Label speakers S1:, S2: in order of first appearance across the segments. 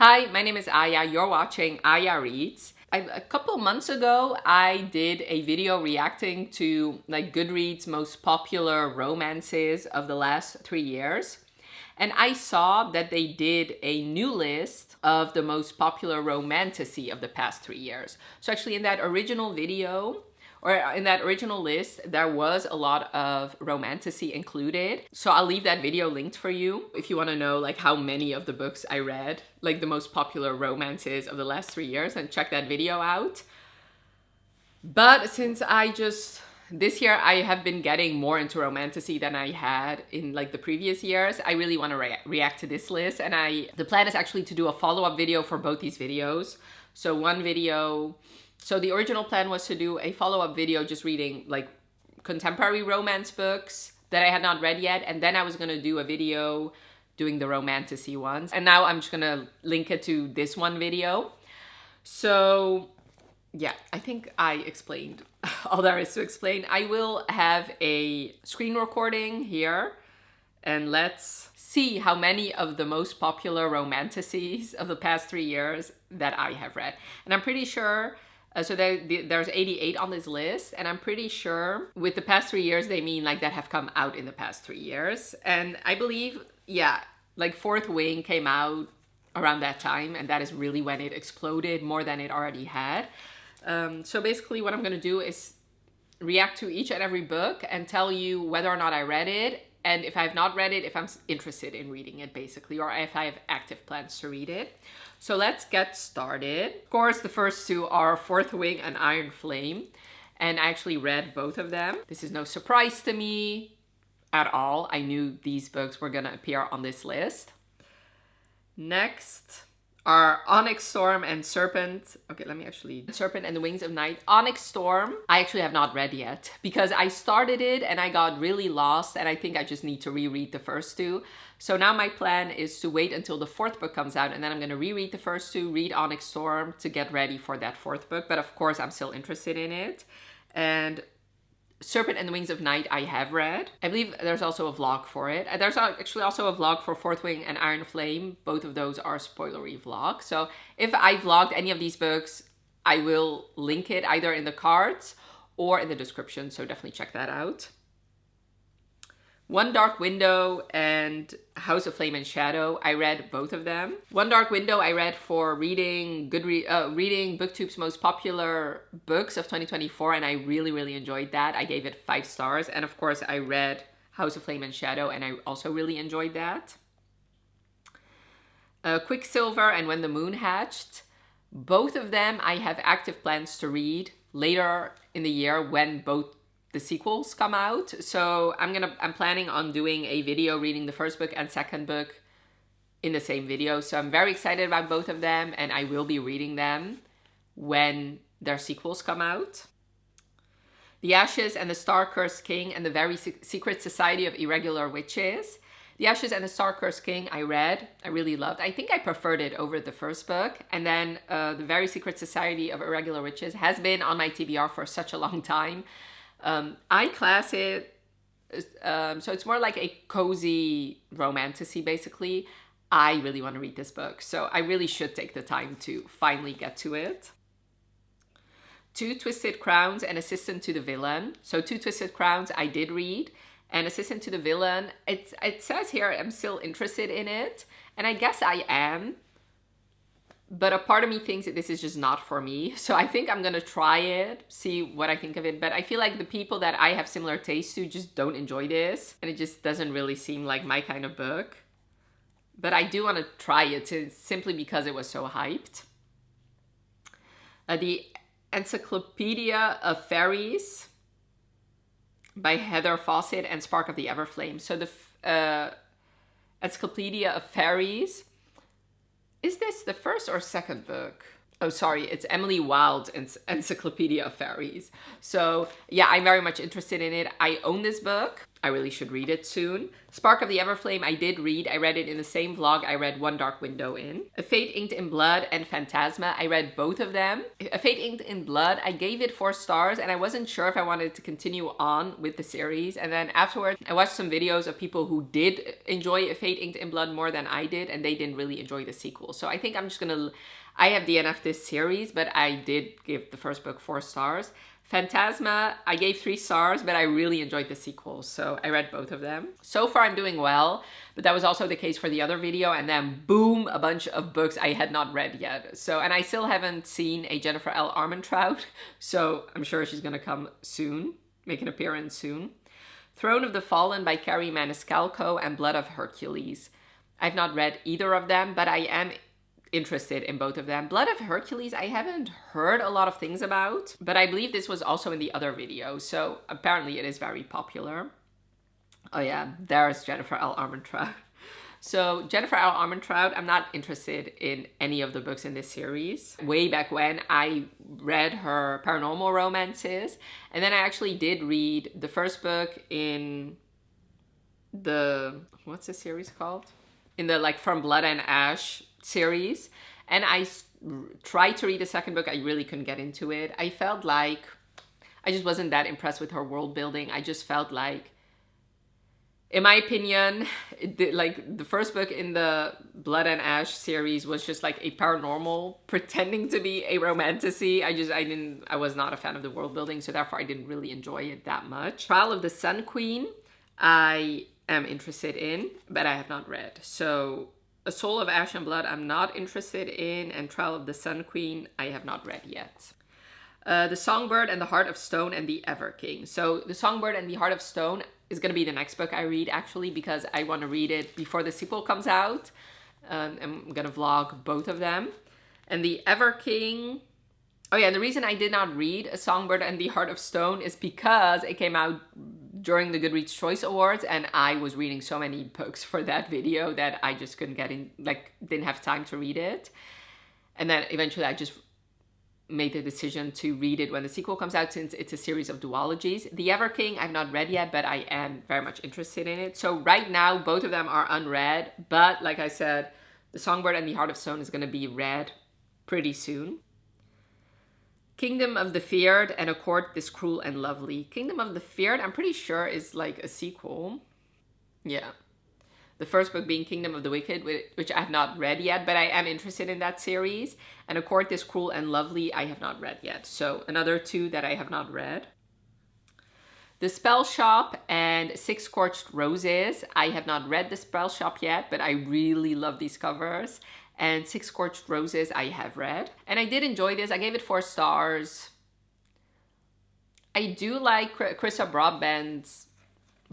S1: Hi, my name is Aya. You're watching Aya Reads. A couple months ago, I did a video reacting to Goodreads' most popular romances of the last 3 years. And I saw that they did a new list of the most popular romantasy of the past 3 years. So actually in that original video, or in that original list, there was a lot of romantasy included. So I'll leave that video linked for you if you want to know how many of the books I read, the most popular romances of the last 3 years, and check that video out. But since this year I have been getting more into romantasy than I had in the previous years, I really want to react to this list. And the plan is actually to do a follow-up video for both these videos. So the original plan was to do a follow-up video just reading contemporary romance books that I had not read yet, and then I was gonna do a video doing the romantasy ones. And now I'm just gonna link it to this one video. So yeah, I think I explained all there is to explain. I will have a screen recording here, and let's see how many of the most popular romantasies of the past 3 years that I have read. And I'm pretty sure so there's 88 on this list, and I'm pretty sure with the past 3 years, they mean that have come out in the past 3 years. And I believe, yeah, Fourth Wing came out around that time, and that is really when it exploded more than it already had. So basically what I'm gonna do is react to each and every book and tell you whether or not I read it, and if I have not read it, if I'm interested in reading it, basically, or if I have active plans to read it. So let's get started. Of course, the first two are Fourth Wing and Everflame, and I actually read both of them. This is no surprise to me at all. I knew these books were gonna appear on this list. Next are Onyx Storm and Serpent. Okay, let me actually... Serpent and the Wings of Night. Onyx Storm, I actually have not read yet because I started it and I got really lost, and I think I just need to reread the first two. So now my plan is to wait until the fourth book comes out, and then I'm going to reread the first two, read Onyx Storm to get ready for that fourth book. But of course, I'm still interested in it. And Serpent and the Wings of Night I have read. I believe there's also a vlog for it. And there's actually also a vlog for Fourth Wing and Everflame. Both of those are spoilery vlogs. So if I vlogged any of these books, I will link it either in the cards or in the description. So definitely check that out. One Dark Window and House of Flame and Shadow, I read both of them. One Dark Window I read for reading BookTube's most popular books of 2024, and I really enjoyed that. I gave it 5 stars, and of course I read House of Flame and Shadow, and I also really enjoyed that. Quicksilver and When the Moon Hatched, both of them I have active plans to read later in the year when both the sequels come out. So I'm planning on doing a video reading the first book and second book in the same video. So I'm very excited about both of them, and I will be reading them when their sequels come out. The Ashes and the Star-Cursed King and the Very Secret Society of Irregular Witches. The Ashes and the Star-Cursed King I read, I really loved. I think I preferred it over the first book. And then the Very Secret Society of Irregular Witches has been on my TBR for such a long time. I class it, so it's more like a cozy romantasy, basically. I really want to read this book, so I really should take the time to finally get to it. Two Twisted Crowns and Assistant to the Villain. So Two Twisted Crowns I did read, and Assistant to the Villain, it says here I'm still interested in it, and I guess I am. But a part of me thinks that this is just not for me. So I think I'm going to try it, see what I think of it. But I feel like the people that I have similar tastes to just don't enjoy this. And it just doesn't really seem like my kind of book. But I do want to try it simply because it was so hyped. The Encyclopedia of Fairies by Heather Fawcett and Spark of the Everflame. So the Encyclopedia of Fairies... Is this the first or second book? Oh, sorry, it's Emily Wilde's Encyclopedia of Fairies. So yeah, I'm very much interested in it. I own this book. I really should read it soon. Spark of the Everflame, I did read. I read it in the same vlog I read One Dark Window in. A Fate Inked in Blood and Phantasma, I read both of them. A Fate Inked in Blood, I gave it 4 stars and I wasn't sure if I wanted to continue on with the series. And then afterward, I watched some videos of people who did enjoy A Fate Inked in Blood more than I did, and they didn't really enjoy the sequel. So I think I'm just gonna, I have DNF this series, but I did give the first book 4 stars. Phantasma, I gave 3 stars, but I really enjoyed the sequel, so I read both of them. So far I'm doing well, but that was also the case for the other video, and then boom, a bunch of books I had not read yet. So, and I still haven't seen a Jennifer L. Armentrout, so I'm sure she's gonna come soon, make an appearance soon. Throne of the Fallen by Carrie Maniscalco and Blood of Hercules. I've not read either of them, but I am interested in both of them. Blood of Hercules, I haven't heard a lot of things about, but I believe this was also in the other video, so apparently it is very popular. Oh yeah, there's Jennifer L. Armentrout. So Jennifer L. Armentrout, I'm not interested in any of the books in this series. Way back when, I read her paranormal romances, and then I actually did read the first book in the, what's the series called? In the like From Blood and Ash series, and I tried to read the second book. I really couldn't get into it. I felt like I just wasn't that impressed with her world building. I just felt like, in my opinion, like the first book in the Blood and Ash series was just like a paranormal pretending to be a romantasy. I was not a fan of the world building, so therefore I didn't really enjoy it that much. Trial of the Sun Queen, I am interested in, but I have not read. So A Soul of Ash and Blood, I'm not interested in, and Trial of the Sun Queen, I have not read yet. The Songbird and the Heart of Stone and the Ever King. So The Songbird and the Heart of Stone is going to be the next book I read, actually, because I want to read it before the sequel comes out. I'm going to vlog both of them. And the Ever King, oh yeah, the reason I did not read A Songbird and the Heart of Stone is because it came out during the Goodreads Choice Awards, and I was reading so many books for that video that I just couldn't get in, like, didn't have time to read it. And then eventually I just made the decision to read it when the sequel comes out, since it's a series of duologies. The Ever King I've not read yet, but I am very much interested in it. So right now, both of them are unread, but like I said, The Songbird and the Heart of Stone is going to be read pretty soon. Kingdom of the Feared and A Court This Cruel and Lovely. Kingdom of the Feared, I'm pretty sure is like a sequel. Yeah. The first book being Kingdom of the Wicked, which I have not read yet, but I am interested in that series. And A Court This Cruel and Lovely, I have not read yet. So another 2 that I have not read. The Spell Shop and Six Scorched Roses. I have not read The Spell Shop yet, but I really love these covers. And Six Scorched Roses I have read. And I did enjoy this. I gave it 4 stars. I do like Krista Broadbent's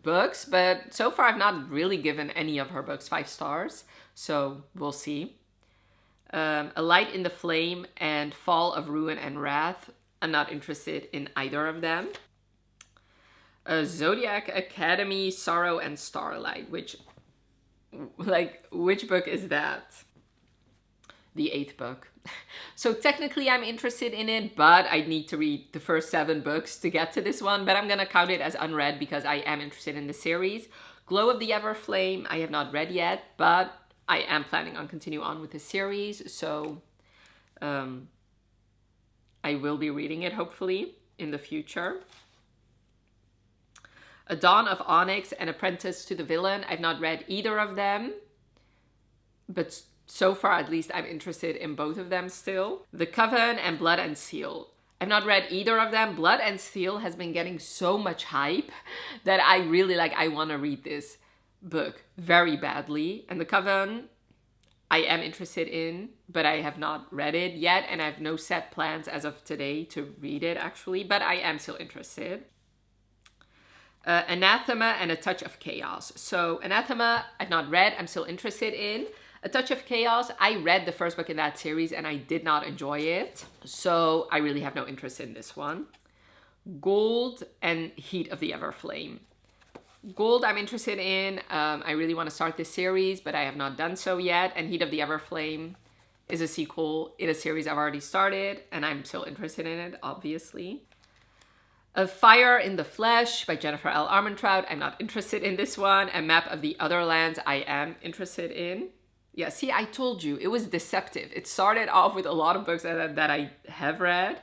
S1: books, but so far I've not really given any of her books 5 stars. So we'll see. A Light in the Flame and Fall of Ruin and Wrath. I'm not interested in either of them. Zodiac Academy, Sorrow and Starlight, which book is that? The 8th book. So technically I'm interested in it, but I need to read the first 7 books to get to this one, but I'm gonna count it as unread because I am interested in the series. Glow of the Everflame, I have not read yet, but I am planning on continuing on with the series, so I will be reading it hopefully in the future. A Dawn of Onyx and Apprentice to the Villain, I've not read either of them, but so far, at least, I'm interested in both of them still. The Coven and Blood and Seal. I've not read either of them. Blood and Seal has been getting so much hype that I really I want to read this book very badly. And The Coven, I am interested in, but I have not read it yet. And I have no set plans as of today to read it, actually. But I am still interested. Anathema and A Touch of Chaos. So Anathema, I've not read. I'm still interested in. A Touch of Chaos, I read the first book in that series and I did not enjoy it. So I really have no interest in this one. Gold and Heat of the Everflame. Gold I'm interested in. I really want to start this series, but I have not done so yet. And Heat of the Everflame is a sequel in a series I've already started and I'm still interested in it, obviously. A Fire in the Flesh by Jennifer L. Armentrout. I'm not interested in this one. A Map of the Other Lands I am interested in. Yeah, see, I told you, it was deceptive. It started off with a lot of books that I have read,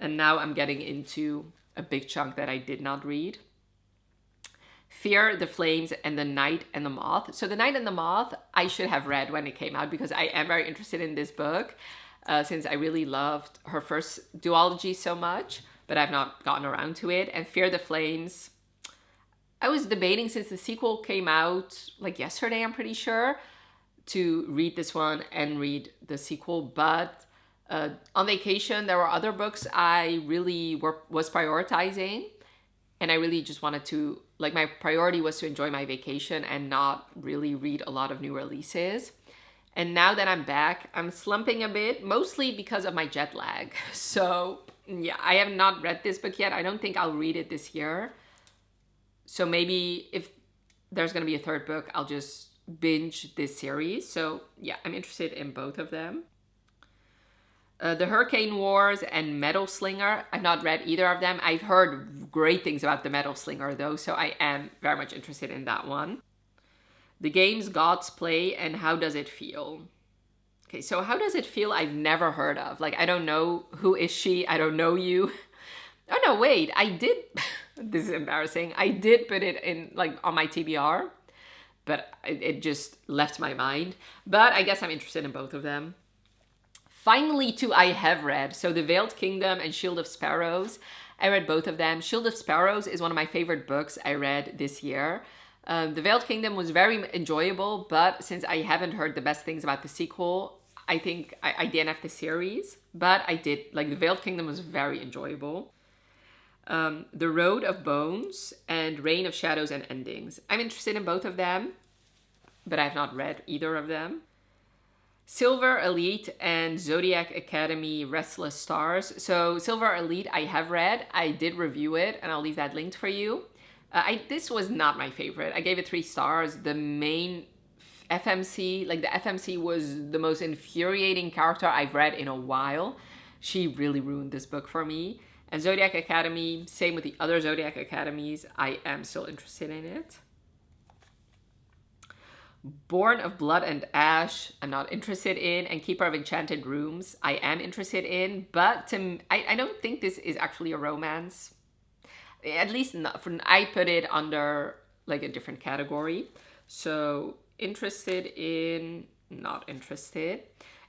S1: and now I'm getting into a big chunk that I did not read. Fear, the Flames, and The Night and the Moth. So The Night and the Moth, I should have read when it came out because I am very interested in this book since I really loved her first duology so much, but I've not gotten around to it. And Fear the Flames, I was debating since the sequel came out like yesterday, I'm pretty sure, to read this one and read the sequel, but on vacation there were other books I really was prioritizing, and I really just wanted to, like, my priority was to enjoy my vacation and not really read a lot of new releases. And now that I'm back, I'm slumping a bit, mostly because of my jet lag. So yeah, I have not read this book yet. I don't think I'll read it this year. So maybe if there's going to be a third book, I'll just binge this series. So yeah, I'm interested in both of them. The Hurricane Wars and Metal Slinger. I've not read either of them. I've heard great things about the Metal Slinger though, so I am very much interested in that one. The Games Gods Play and How Does It Feel? Okay, so How Does It Feel I've never heard of. Like, I don't know, who is she? I don't know you. Oh no, wait, I did, this is embarrassing. I did put it in, like, on my TBR, but it just left my mind. But I guess I'm interested in both of them. Finally, two I have read. So The Veiled Kingdom and Shield of Sparrows. I read both of them. Shield of Sparrows is one of my favorite books I read this year. The Veiled Kingdom was very enjoyable, but since I haven't heard the best things about the sequel, I think I DNF the series. But I did, like, The Veiled Kingdom was very enjoyable. The Road of Bones and Reign of Shadows and Endings. I'm interested in both of them, but I have not read either of them. Silver Elite and Zodiac Academy Restless Stars. So Silver Elite I have read. I did review it, and I'll leave that linked for you. This was not my favorite. I gave it 3 stars. The main FMC, like the FMC, was the most infuriating character I've read in a while. She really ruined this book for me. And Zodiac Academy, same with the other Zodiac Academies. I am still interested in it. Born of Blood and Ash, I'm not interested in. And Keeper of Enchanted Rooms, I am interested in. But I don't think this is actually a romance. At least not, I put it under like a different category. So interested in, not interested.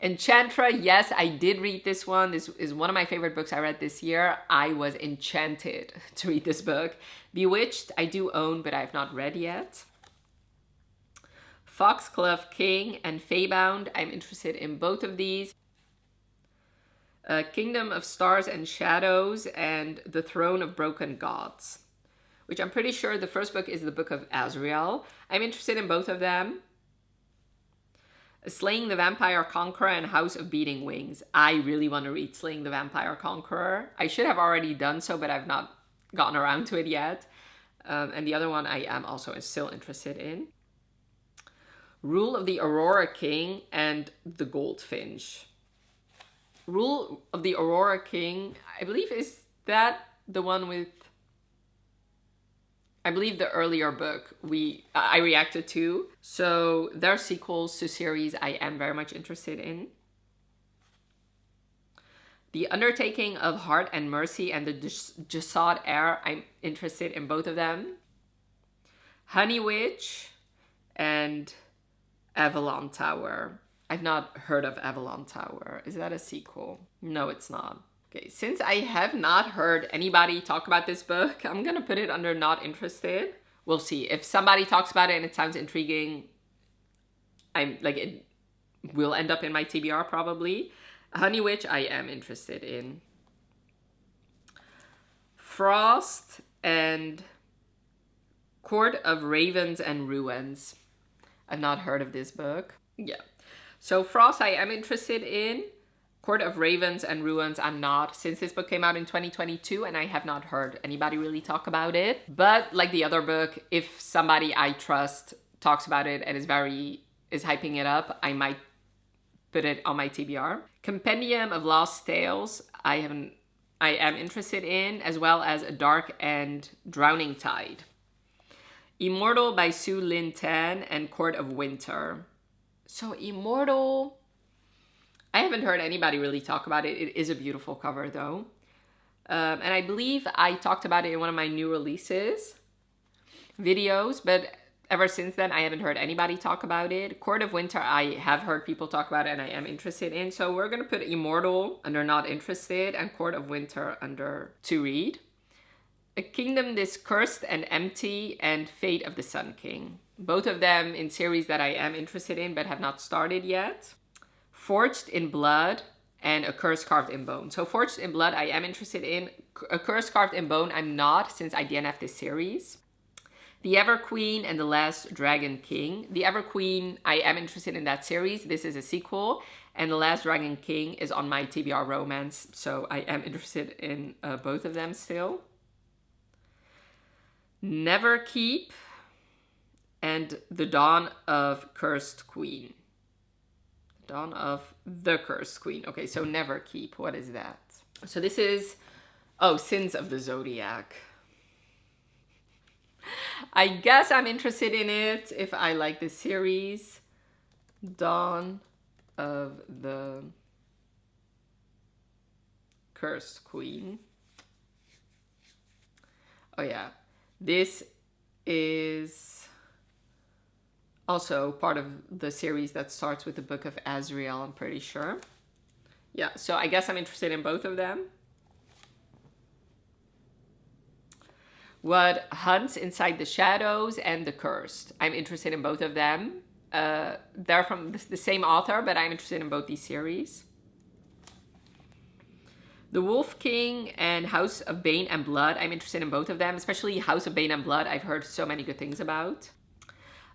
S1: Enchantra, yes, I did read this one. This is one of my favorite books I read this year. I was enchanted to read this book. Bewitched, I do own, but I have not read yet. Foxglove King and Feybound, I'm interested in both of these. Kingdom of Stars and Shadows and The Throne of Broken Gods, which I'm pretty sure the first book is the Book of Azrael. I'm interested in both of them. Slaying the Vampire Conqueror and House of Beating Wings. I really want to read Slaying the Vampire Conqueror. I should have already done so, but I've not gotten around to it yet. And the other one I am also still interested in. Rule of the Aurora King and The Goldfinch. Rule of the Aurora King, I believe, is that the one with, I believe, the earlier book I reacted to. So their sequels to series I am very much interested in. The Undertaking of Heart and Mercy and the Jasad Heir, I'm interested in both of them. Honey Witch and Avalon Tower. I've not heard of Avalon Tower. Is that a sequel? No, it's not. Okay, since I have not heard anybody talk about this book, I'm gonna put it under not interested. We'll see. If somebody talks about it and it sounds intriguing, it will end up in my TBR probably. Honey Witch, I am interested in. Frost and Court of Ravens and Ruins. I've not heard of this book. Yeah. So Frost, I am interested in. Court of Ravens and Ruins, I'm not, since this book came out in 2022 and I have not heard anybody really talk about it. But like the other book, if somebody I trust talks about it and is hyping it up, I might put it on my TBR. Compendium of Lost Tales, I haven't I am interested in, as well as A Dark and Drowning Tide. Immortal by Su Lin Tan and Court of Winter. So Immortal, I haven't heard anybody really talk about it. It is a beautiful cover though. And I believe I talked about it in one of my new releases videos, but ever since then, I haven't heard anybody talk about it. Court of Winter, I have heard people talk about it and I am interested in. So we're going to put Immortal under not interested and Court of Winter under to read. A Kingdom This Cursed and Empty and Fate of the Sun King. Both of them in series that I am interested in but have not started yet. Forged in Blood and A Curse Carved in Bone. So Forged in Blood I am interested in. A Curse Carved in Bone I'm not, since I DNF this series. The Ever Queen and The Last Dragon King. The Ever Queen, I am interested in that series. This is a sequel. And The Last Dragon King is on my TBR romance. So I am interested in both of them still. Never Keep and The Dawn of Cursed Queen. Dawn of the Cursed Queen. Okay, so Never Keep. What is that? So this is, Sins of the Zodiac. I guess I'm interested in it if I like this series. Dawn of the Cursed Queen. Oh yeah. This is also part of the series that starts with the Book of Azrael, I'm pretty sure. Yeah, so I guess I'm interested in both of them. What Hunts Inside the Shadows and The Cursed. I'm interested in both of them. They're from the same author, but I'm interested in both these series. The Wolf King and House of Bane and Blood. I'm interested in both of them, especially House of Bane and Blood. I've heard so many good things about.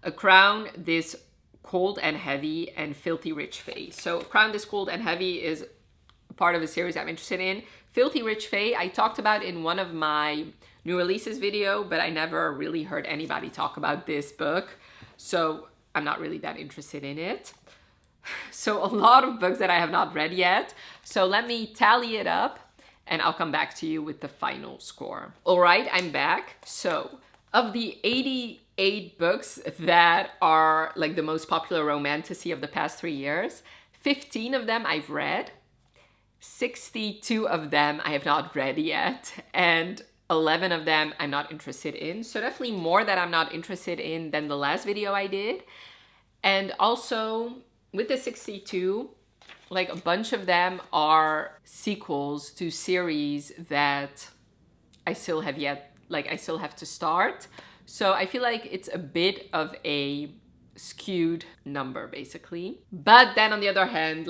S1: A Crown This Cold and Heavy and Filthy Rich Fae. So Crown This Cold and Heavy is part of a series I'm interested in. Filthy Rich Fae, I talked about in one of my new releases video, but I never really heard anybody talk about this book. So I'm not really that interested in it. So a lot of books that I have not read yet. So let me tally it up and I'll come back to you with the final score. All right, I'm back. So of the 88 books that are like the most popular romantasy of the past 3 years, 15 of them I've read. 62 of them I have not read yet. And 11 of them I'm not interested in. So definitely more that I'm not interested in than the last video I did. And also with the 62, like a bunch of them are sequels to series that I still have to start. So I feel like it's a bit of a skewed number basically. But then on the other hand,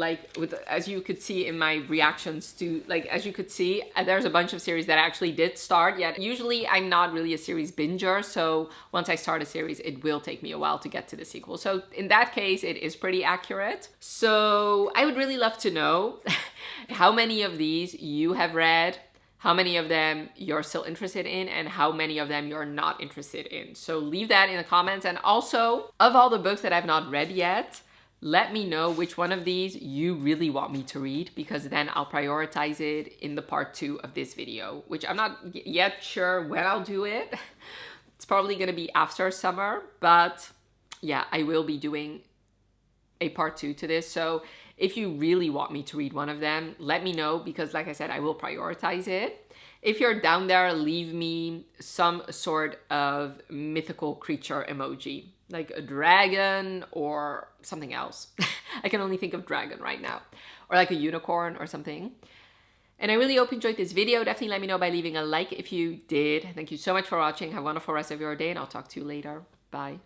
S1: as you could see in my reactions to, as you could see, there's a bunch of series that I actually did start, yet usually I'm not really a series binger, so once I start a series it will take me a while to get to the sequel. So in that case it is pretty accurate. So I would really love to know how many of these you have read, how many of them you're still interested in, and how many of them you're not interested in. So leave that in the comments. And also, of all the books that I've not read yet, let me know which one of these you really want me to read, because then I'll prioritize it in the part 2 of this video, which I'm not yet sure when I'll do it. It's probably gonna be after summer, but yeah, I will be doing a part 2 to this. So if you really want me to read one of them, let me know, because like I said, I will prioritize it. If you're down there, leave me some sort of mythical creature emoji, like a dragon or something else. I can only think of dragon right now, or like a unicorn or something. And I really hope you enjoyed this video. Definitely let me know by leaving a like if you did. Thank you so much for watching. Have a wonderful rest of your day, and I'll talk to you later. Bye.